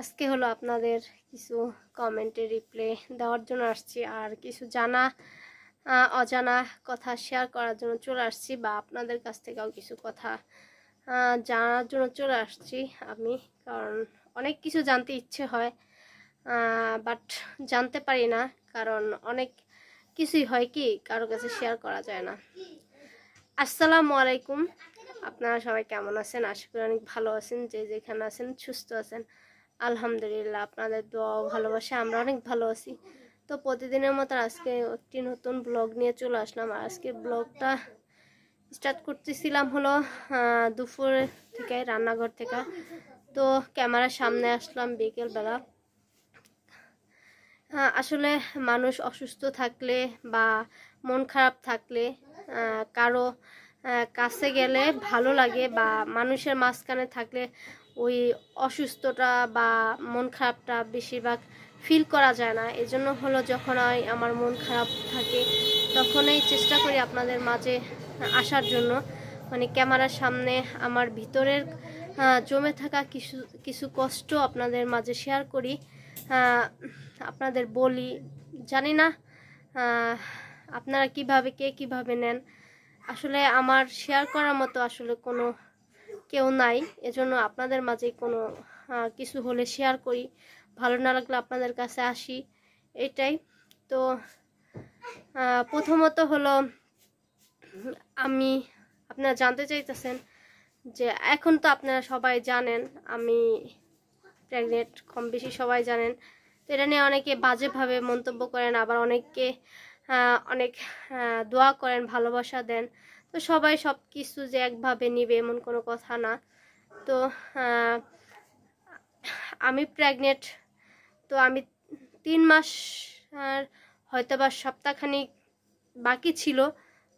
আজকে হলো আপনাদের কিছু কমেন্টে রিপ্লাই দেওয়ার জন্য আসছি, আর কিছু জানা অজানা কথা শেয়ার করার জন্য চলে আসছি, বা আপনাদের কাছ থেকেও কিছু কথা জানার জন্য চলে আসছি আমি। কারণ অনেক কিছু জানতে ইচ্ছে হয়, বাট জানতে পারি না, কারণ অনেক কিছুই হয় কি কারো কাছে শেয়ার করা যায় না। আসসালামু আলাইকুম, আপনারা সবাই কেমন আছেন? আশা করি অনেক ভালো আছেন, যে যেখানে আছেন সুস্থ আছেন। আলহামদুলিল্লাহ, আপনাদের দোয়া ও ভালোবাসা আমরা অনেক ভালো আছি। তো প্রতিদিনের মতো আজকে একটি নতুন ব্লগ নিয়ে চলে আসলাম। আর আজকে ব্লগটা স্টার্ট করতেছিলাম হলো দুপুর থেকে, রান্নাঘর থেকে। তো ক্যামেরার সামনে আসলাম বিকেলবেলা। আসলে মানুষ অসুস্থ থাকলে বা মন খারাপ থাকলে কারো কাছে গেলে ভালো লাগে, বা মানুষের মাঝখানে থাকলে ওই অসুস্থতা বা মন খারাপটা বেশিরভাগ ফিল করা যায় না। এজন্য হলো যখন আমার মন খারাপ থাকে তখনই চেষ্টা করি আপনাদের মাঝে আসার জন্য, মানে ক্যামেরার সামনে আমার ভিতরের জমে থাকা কিছু কিছু কষ্ট আপনাদের মাঝে শেয়ার করি, আপনাদের বলি। জানি না আপনারা কিভাবে কে কিভাবে নেন। আসলে আমার শেয়ার করার মতো আসলে কোনো কেউ নাই, এজন্য আপনাদের মাঝে কোনো কিছু হলে শেয়ার করি, ভালো না লাগলে আপনাদের কাছে আসি, এটাই। তো প্রথমত হলো আপনারা জানতে চাইতেছেন যে এখন তো আপনারা সবাই জানেন আমি প্রেগনেন্ট, কম বেশি সবাই জানেন। তো এটা নিয়ে অনেকে বাজেভাবে মন্তব্য করেন, আবার অনেককে অনেক দোয়া করেন, ভালোবাসা দেন। তো সবাই সব কিছু যে একভাবে নিবে এমন কোনো কথা না। তো আমি প্রেগনেন্ট, তো আমি 3 মাস হয়তো বা সপ্তাহখানিক বাকি ছিল,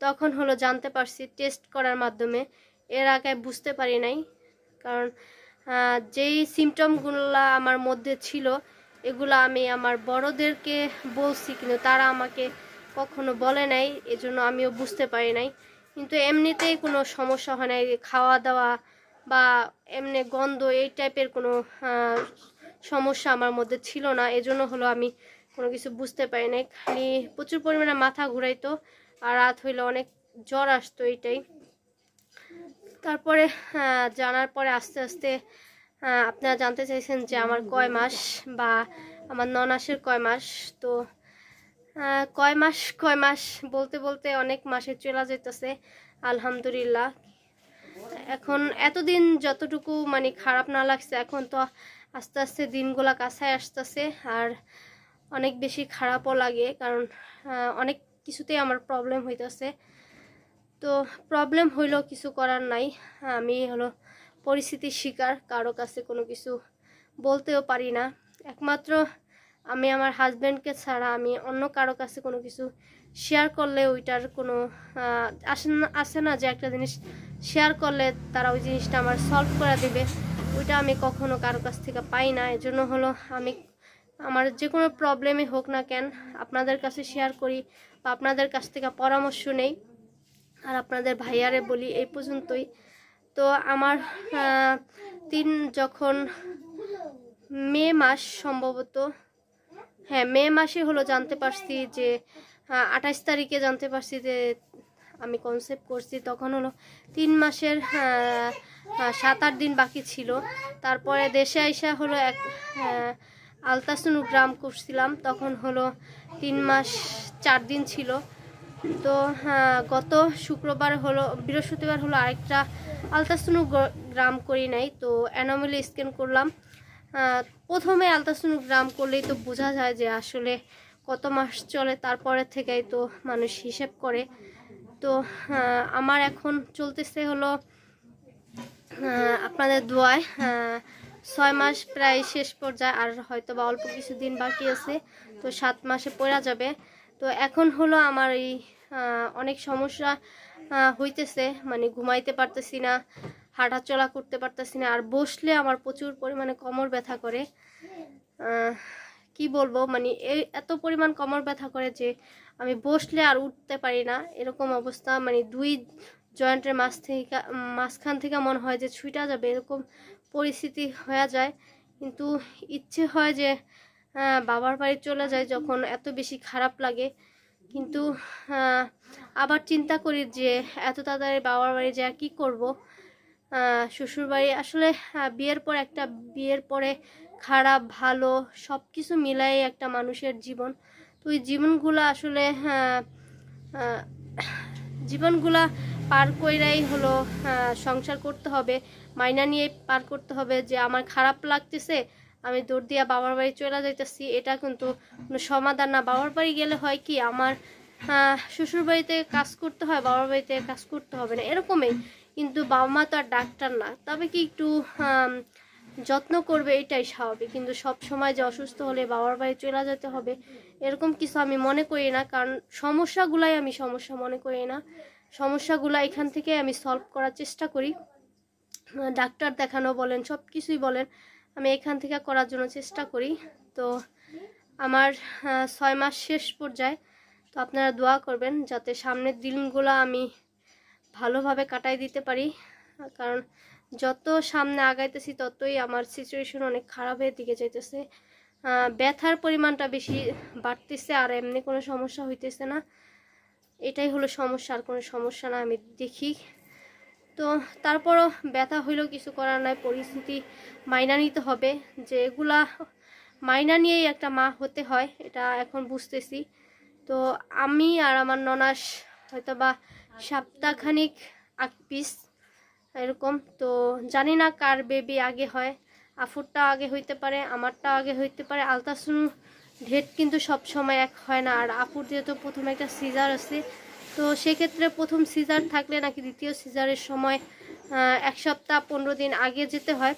তখন হলো জানতে পারছি টেস্ট করার মাধ্যমে। এর আগে বুঝতে পারি নাই, কারণ যেই সিমটমগুলো আমার মধ্যে ছিল এগুলো আমি আমার বড়দেরকে বলছি, কিন্তু তারা আমাকে কখনো বলে নাই, এজন্য আমিও বুঝতে পারি নাই। কিন্তু এমনিতেই কোনো সমস্যা হয় নাই, খাওয়া দাওয়া বা এমনি গন্ধ এই টাইপের কোনো সমস্যা আমার মধ্যে ছিল না, এজন্য হলো আমি কোনো কিছু বুঝতে পারি নাই। খালি প্রচুর পরিমাণে মাথা ঘুরাইতো, আর রাত হইলে অনেক জ্বর আসতো, এইটাই। তারপরে জানার পরে আস্তে আস্তে আপনারা জানতে চাইছেন যে আমার কয় মাস, বা আমার ননাসের কয় মাস। তো কয় মাস বলতে বলতে অনেক মাসে চলে যেতেছে, আলহামদুলিল্লাহ। এখন এতদিন যতটুকু মানে খারাপ না লাগছে, এখন তো আস্তে আস্তে দিনগুলা কাছায় আসতেছে, আর অনেক বেশি খারাপও লাগে, কারণ অনেক কিছুতেই আমার প্রবলেম হইতেছে। তো প্রবলেম হইলেও কিছু করার নাই, আমি হলো পরিস্থিতির শিকার, কারো কাছে কোনো কিছু বলতেও পারি না। একমাত্র আমি আমার হাজব্যান্ডকে ছাড়া আমি অন্য কারো কাছে কোনো কিছু শেয়ার করলে ওইটার কোনো আসে না যে একটা জিনিস শেয়ার করলে তারা ওই জিনিসটা আমার সলভ করে দেবে, ওইটা আমি কখনো কারো কাছ থেকে পাই না। এজন্য হলো আমি আমার যে কোনো প্রবলেমই হোক না কেন আপনাদের কাছে শেয়ার করি, বা আপনাদের কাছ থেকে পরামর্শ নেই, আর আপনাদের ভাইয়ারে বলি, এই পর্যন্তই। তো আমার যখন মে মাস সম্ভবত, হ্যাঁ মে মাসে হলো জানতে পারছি যে 28 তারিখে জানতে পারছি যে আমি কনসেপ্ট করছি, তখন হলো 3 মাসের 7-8 দিন বাকি ছিল। তারপরে দেশে আইসা হলো আলট্রাসোনোগ্রাম করছিলাম, তখন হলো 3 মাস 4 দিন ছিল। তো গত শুক্রবার হলো, বৃহস্পতিবার হলো আরেকটা আলট্রাসোনোগ্রাম করি নাই, তো অ্যানোমালি স্ক্যান করলাম। প্রথমে আলট্রাসোনোগ্রাম করলেই তো বোঝা যায় যে আসলে কত মাস চলে, তারপরে থেকেই তো মানুষ হিসেব করে। তো আমার এখন চলতেছে হলো আপনাদের দোয়ায় 6 মাস প্রায় শেষ পর্যায়ে, আর হয়তো বা অল্প কিছু দিন বাকি আছে, তো 7 মাসে পড়া যাবে। তো এখন হলো আমার এই অনেক সমস্যা হইতেছে, মানে ঘুমাইতে পারতেছি না, হাঁটাচলা করতে পারতেছি না, আর বসলে আমার প্রচুর পরিমাণে কোমর ব্যথা করে। কি বলবো, মানে এত পরিমাণ কোমর ব্যথা করে যে আমি বসলে আর উঠতে পারি না, এরকম অবস্থা। মানে 2 জয়েন্টের মাঝখান থেকে মনে হয় যে ছুটা যাবে, এরকম পরিস্থিতি হয়ে যায়। কিন্তু ইচ্ছে হয় যে বাবার বাড়ি চলে যায় যখন এত বেশি খারাপ লাগে। কিন্তু আবার চিন্তা করি যে এত তাড়াতাড়ি বাবার বাড়ি যা কী করব। শ্বশুরবাড়ি আসলে বিয়ের পরে খারাপ ভালো সব কিছু মিলাই একটা মানুষের জীবন। তো ওই জীবনগুলা পার কইরাই হলো সংসার করতে হবে, মাইনা নিয়ে পার করতে হবে। যে আমার খারাপ লাগতেছে আমি দৌড় দিয়া বাবার বাড়ি চলে যাইতেছি, এটা কিন্তু কোনো সমাধান না। বাবার বাড়ি গেলে হয় কি আমার শ্বশুর বাড়িতে কাজ করতে হয়, বাবার বাড়িতে কাজ করতে হবে না, এরকমই। কিন্তু বাবা মা তো আর ডাক্তার না, তবে কি একটু যত্ন করবে এটাই স্বাভাবিক। কিন্তু সব সময় যে অসুস্থ হলে বাবার বাড়ি চলে যেতে হবে এরকম কিছু আমি মনে করি না। কারণ সমস্যাগুলাই আমি সমস্যা মনে করি না, সমস্যাগুলো এখান থেকে আমি সলভ করার চেষ্টা করি। ডাক্তার দেখানো বলেন সব কিছুই বলেন আমি এখান থেকে করার জন্য চেষ্টা করি। তো আমার 6 মাস শেষ পর্যায়ে, তো আপনারা দোয়া করবেন যাতে সামনের দিনগুলো আমি ভালোভাবে কাটাই দিতে পারি। কারণ যত সামনে আগাইতেছি ততই আমার সিচুয়েশন অনেক খারাপের দিকে যাইতেছে, ব্যথার পরিমাণটা বেশি বাড়তেছে, আর এমনি কোনো সমস্যা হইতেছে না। এটাই হলো সমস্যা, আর কোনো সমস্যা না আমি দেখি। তো তারপরও ব্যথা হইলেও কিছু করার নাই, পরিস্থিতি মাইনা নিতে হবে। যে এগুলা মাইনা নিয়েই একটা মা হতে হয়, এটা এখন বুঝতেছি। তো আমি আর আমার ননাস হয়তো বা সপ্তাহখানিক পিস এরকম। তো জানি না কার বেবি আগে হয়, আফুরটা আগে হইতে পারে, আমারটা আগে হইতে পারে। আলট্রাসাউন্ড ডেট কিন্তু সব সময় এক হয় না। আর আপুর যেহেতু প্রথমে একটা সিজার আছে, তো সেক্ষেত্রে প্রথম সিজার থাকলে নাকি দ্বিতীয় সিজারের সময় 1 সপ্তাহ 15 দিন আগে যেতে হয়।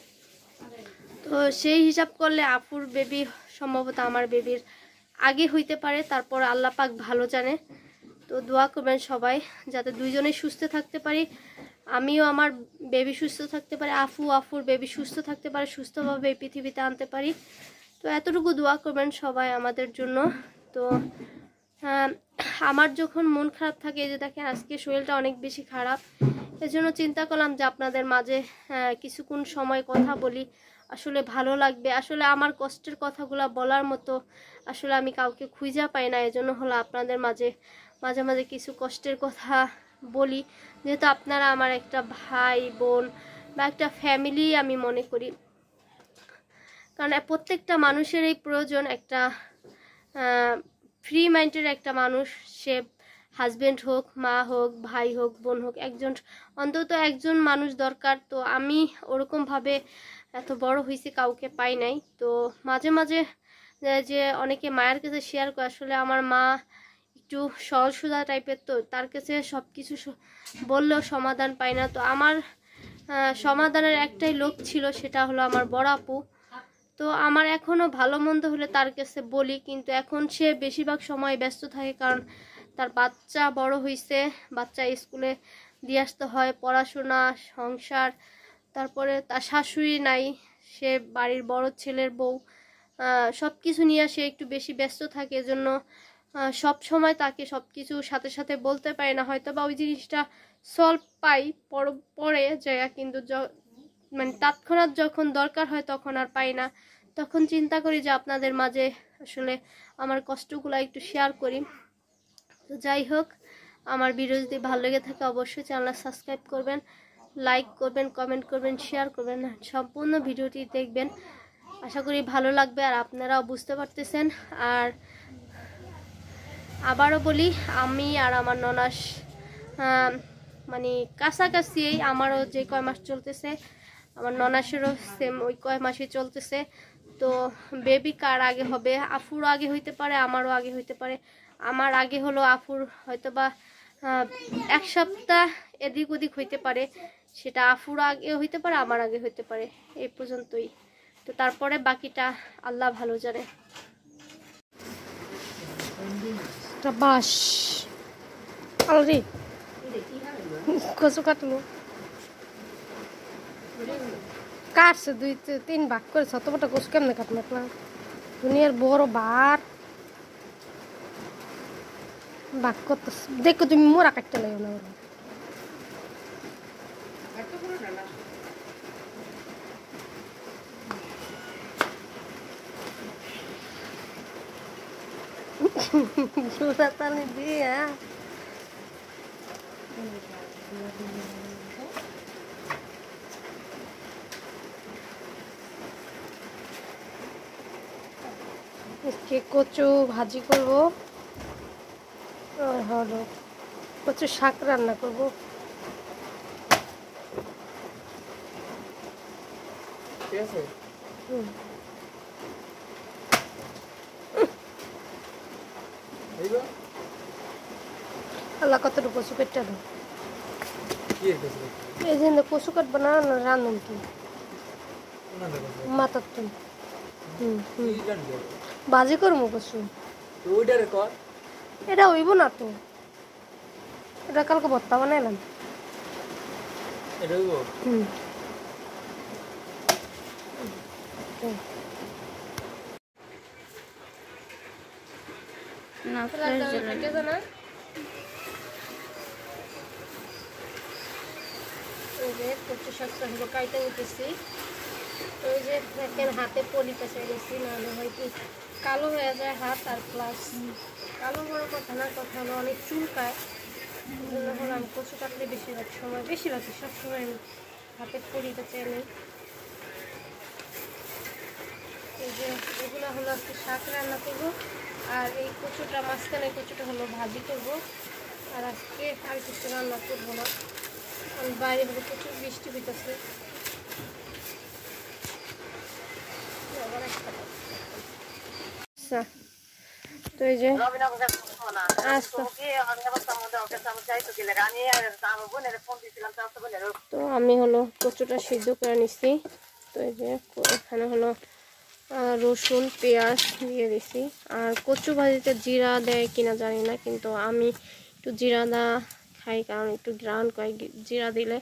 তো সেই হিসাব করলে আপুর বেবি সম্ভবত আমার বেবির আগে হইতে পারে, তারপর আল্লাহ পাক ভালো জানে। তো দোয়া করবেন সবাই যাতে দুইজনেই সুস্থ থাকতে পারি, আমিও আমার বেবি সুস্থ থাকতে পারে, আফুর বেবি সুস্থ থাকতে পারে, সুস্থভাবে এই পৃথিবীতে আনতে পারি। তো এতটুকু দোয়া করবেন সবাই আমাদের জন্য। তো আমার যখন মন খারাপ থাকে, এই যে দেখেন আজকে শরীরটা অনেক বেশি খারাপ, এজন্য চিন্তা করলাম যে আপনাদের মাঝে কিছুক্ষণ সময় কথা বলি, আসলে ভালো লাগবে। আসলে আমার কষ্টের কথাগুলো বলার মতো আসলে আমি কাউকে খুঁজে পাই না, এজন্য হলো আপনাদের মাঝে মাঝে মাঝে কিছু কষ্টের কথা বলি, যেহেতু আপনারা আমার একটা ভাই বোন বা একটা ফ্যামিলি আমি মনে করি। কারণ প্রত্যেকটা মানুষেরই প্রয়োজন একটা ফ্রি মাইন্ডের একটা মানুষ, সে হাজবেন্ড হোক, মা হোক, ভাই হোক, বোন হোক, অন্তত একজন মানুষ দরকার। তো আমি ওরকমভাবে এত বড় হয়েছি কাউকে পাই নাই। তো মাঝে মাঝে যে অনেকে মায়ের কাছে শেয়ার করে, আসলে আমার মা একটু সহজ সোজা টাইপের, তো তার কাছে সব কিছু বললেও সমাধান পাই না। তো আমার সমাধানের একটাই লোক ছিল, সেটা হলো আমার বড় আপু। তো আমার এখনও ভালো মন্দ হলে তার কাছে বলি, কিন্তু এখন সে বেশিরভাগ সময় ব্যস্ত থাকে, কারণ তার বাচ্চা বড় হয়েছে, বাচ্চা স্কুলে দিয়ে আসতে হয়, পড়াশোনা, সংসার, তারপরে তার শাশুড়ি নাই, সে বাড়ির বড় ছেলের বউ, সব কিছু নিয়ে সে একটু বেশি ব্যস্ত থাকে। এজন্য সব সময় তাকে সব কিছু সাথে সাথে বলতে পারি না, হয়তো বা ওই জিনিসটা সলভ পাই পরে জায়গা, কিন্তু মানে তৎক্ষণাৎ যখন দরকার হয় তখন আর পাই না। তখন চিন্তা করি যে আপনাদের মাঝে আসলে আমার কষ্টগুলো একটু শেয়ার করি। তো যাই হোক, আমার ভিডিও যদি ভালো লেগে থাকে অবশ্যই চ্যানেল সাবস্ক্রাইব করবেন, লাইক করবেন, কমেন্ট করবেন, শেয়ার করবেন, সম্পূর্ণ ভিডিওটি দেখবেন, আশা করি ভালো লাগবে। আর আপনারাও বুঝতে পারতেছেন। আর আবারও বলি, আমি আর আমার ননাস মানে কাছাকাছি, আমারও যে কয় মাস চলতেছে আমার ননাসেরও সেম ওই কয় মাসই চলতেছে। তো বেবি কার আগে হবে, আফুর আগে হইতে পারে, আমারও আগে হইতে পারে। আমার আগে হলো আফুর হয়তো বা 1 সপ্তাহ এদিক ওদিক হইতে পারে, সেটা আফুর আগে হইতে পারে, আমার আগে হইতে পারে, এই পর্যন্তই। তো তারপরে বাকিটা আল্লাহ ভালো জানে। বাস অলরেডি কচু কাটলো, কাটছে 2-3 ভাগ করে, ছোট বড় কচু কেমনে কাটলো না, দুনিয়ার বড় বার ভাগ করতে। দেখো তুমি মোরা কাটতে লাগো না, জোড়া তালি দিয়ে কচু ভাজি করবো আর হলো কচু শাক রান্না করবো। আল্লাহ কতটুকু কচু কেটে দাও। এই যে কচু কাটবো না রান্ধুন কি মাথার তো ভাজি করবো কচু। এটা হইব না তো, এটা কালকে ভর্তা বানাইলাম। কচু শাকটা হলো কাইতে নিতেছি। ওই যে দেখেন হাতে পলি পেঁচে গেছি, নাহলে হয় কি কালো হয়ে যায় হাত। আর প্লাস কালো বড় কথা না, কথা হলো অনেক চুলকায়। এই জন্য হলো আমি কচু কাটলে বেশিরভাগ সবসময় আমি হাতে পলি পেঁচে নিই। এই যে এগুলো হলো আজকে শাক রান্না করবো, আর এই কচুটা মাঝখানে কচুটা হলো ভাজি করবো। আর আজকে আর কিছু রান্না করবো না, কারণ বাইরে হলো প্রচুর বৃষ্টি হইতেছে। তো এই যে তো আমি হলো কচুটা সিদ্ধ করে নিচ্ছি। তো এই যে এখানে হলো রসুন পেঁয়াজ দিয়ে দিছি। আর কচু ভাজিতে জিরা দেয় কিনা জানি না, কিন্তু আমি একটু জিরা খাই, কারণ একটু গ্রান করে জিরা দিলে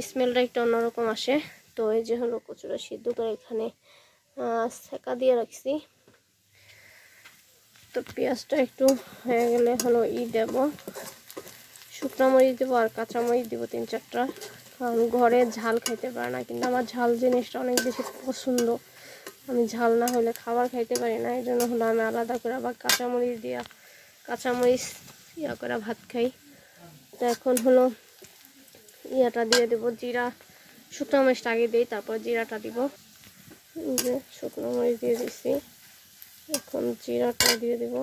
স্মেলটা একটু অন্যরকম আসে। তো এই যে হলো কচুটা সিদ্ধ করে এখানে সেকা দিয়ে রাখছি। তো পেঁয়াজটা একটু হয়ে গেলে হলো দেব, শুকনো মরিচ দেবো আর কাঁচা মরিচ দেবো 3-4টা। কারণ ঘরে ঝাল খাইতে পারে না, কিন্তু আমার ঝাল জিনিসটা অনেক বেশি পছন্দ। আমি ঝাল না হলে খাবার খাইতে পারি না, এই জন্য হলো আমি আলাদা করে আবার কাঁচামরিচ করে ভাত খাই। তো এখন হলো ইয়াটা দিয়ে দেবো, জিরা। শুকনো মরিচটা আগে দিই, তারপর জিরাটা দিব। এই যে শুকনো মরিচ দিয়ে দিচ্ছি, এখন জিরাটা দিয়ে দেব।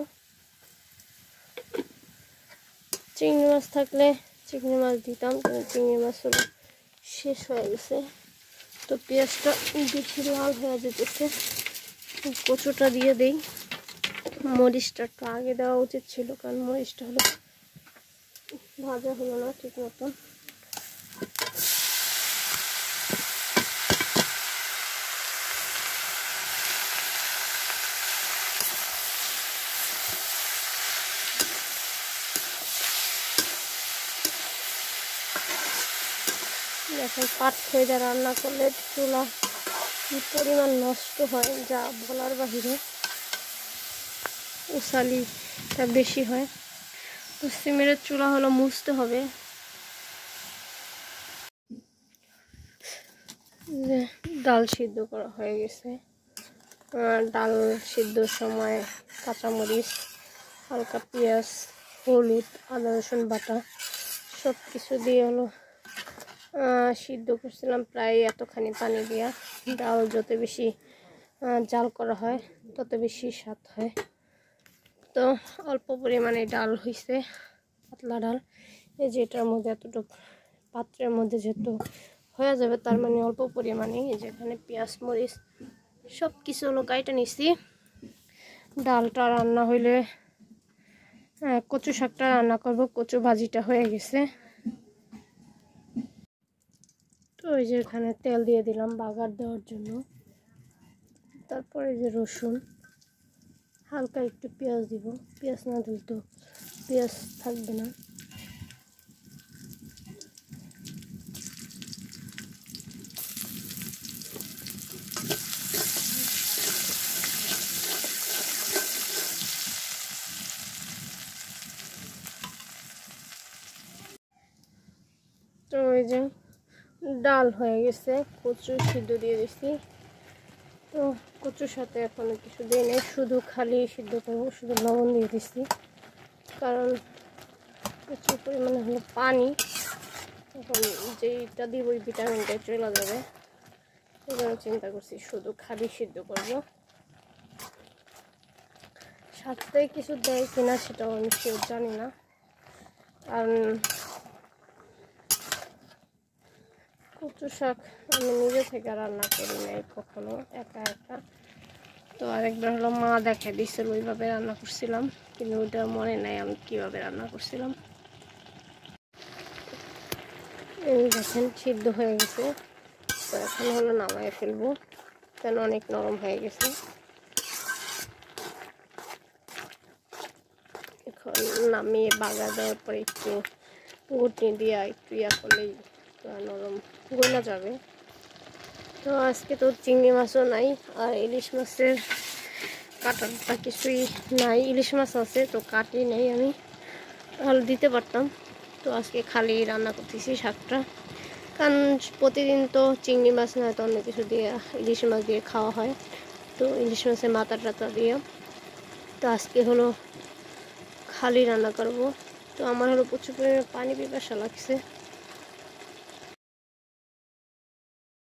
চিংড়ি মাছ থাকলে চিংড়ি মাছ দিতাম, কিন্তু চিংড়ি মাছ হলো শেষ হয়ে গেছে। তো পেঁয়াজটা বেশি লাল হয়ে যেতেছে, কচুটা দিয়ে দেই। মরিচটা একটু আগে দেওয়া উচিত ছিল, কারণ মরিচটা হলো ভাজা হলো না ঠিক মতন। এখন পাট খইদা রান্না করলে চুলা কি পরিমাণ নষ্ট হয় যা বলার বাহিরে, উসালিটা বেশি হয়। তো সিমেন্টের চুলা হলো মুছতে হবে। ডাল সিদ্ধ করা হয়ে গেছে। ডাল সিদ্ধর সময় কাঁচামরিচ, হালকা পেঁয়াজ, হলুদ, আদা রসুন বাটা সব কিছু দিয়ে হলো সিদ্ধ করছিলাম প্রায় এতখানি পানি দিয়া। ডাল যত বেশি জাল করা হয় তত বেশি স্বাদ হয়। তো অল্প পরিমাণে ডাল হয়েছে, পাতলা ডাল। এই যে এটার মধ্যে এতটুকু পাত্রের মধ্যে যেহেতু হয়ে যাবে, তার মানে অল্প পরিমাণে। যেখানে পেঁয়াজ মরিচ সব কিছু হলো কাইটা নিছি। ডালটা রান্না হইলে কচু শাকটা রান্না করব। কচু ভাজিটা হয়ে গেছে। তো ওই যে এখানে তেল দিয়ে দিলাম বাগার দেওয়ার জন্য। তারপরে যে রসুন, হালকা একটু পেঁয়াজ দিব। পেঁয়াজ না দিলে তো পেঁয়াজ থাকবে না। তো ওই যে ডাল হয়ে গেছে, কচু সিদ্ধ দিয়ে দিচ্ছি। তো তো কচুর সাথে এখন কিছু দিই নেই, শুধু খালি সিদ্ধ করবো, শুধু লবণ দিয়ে দিচ্ছি, কারণ প্রচুর পরিমাণে হলো পানি, এখন যেইটা দিব ওই ভিটামিনটা চলে যাবে, এই জন্য চিন্তা করছি শুধু খালি সিদ্ধ করবো। সাথে কিছু দেয় কিনা সেটাও আমি শিওর জানি না, কারণ কচু শাক আমি নিজে থেকে রান্না করি নাই কখনো একা একা। তো আরেকবার হলো মা দেখা দিয়েছিল, ওইভাবে রান্না করছিলাম, কিন্তু ওইটা মনে নাই আমি কীভাবে রান্না করছিলাম। এই দেখেন সিদ্ধ হয়ে গেছে, তো এখন হলো নামায় ফেলবো, কেন অনেক নরম হয়ে গেছে। এখন নামিয়ে বাগা দেওয়ার পরে একটু ঘুটনি দিয়ে একটু ইয়া করলেই নরম গলা যাবে। তো আজকে তো চিংড়ি মাছও নাই, আর ইলিশ মাছের কাটাটা কিছুই নাই, ইলিশ মাছ আছে তো কাটি নেই, আমি তাহলে দিতে পারতাম। তো আজকে খালি রান্না করতেছি শাকটা, কারণ প্রতিদিন তো চিংড়ি মাছ না তো অন্য কিছু দিয়ে ইলিশ মাছ দিয়ে খাওয়া হয়, তো ইলিশ মাছের মাথা টাতা দিয়ে। তো আজকে হলো খালি রান্না করব। তো আমার হলো প্রচুর পরিমাণে পানি পিপাসা লাগছে,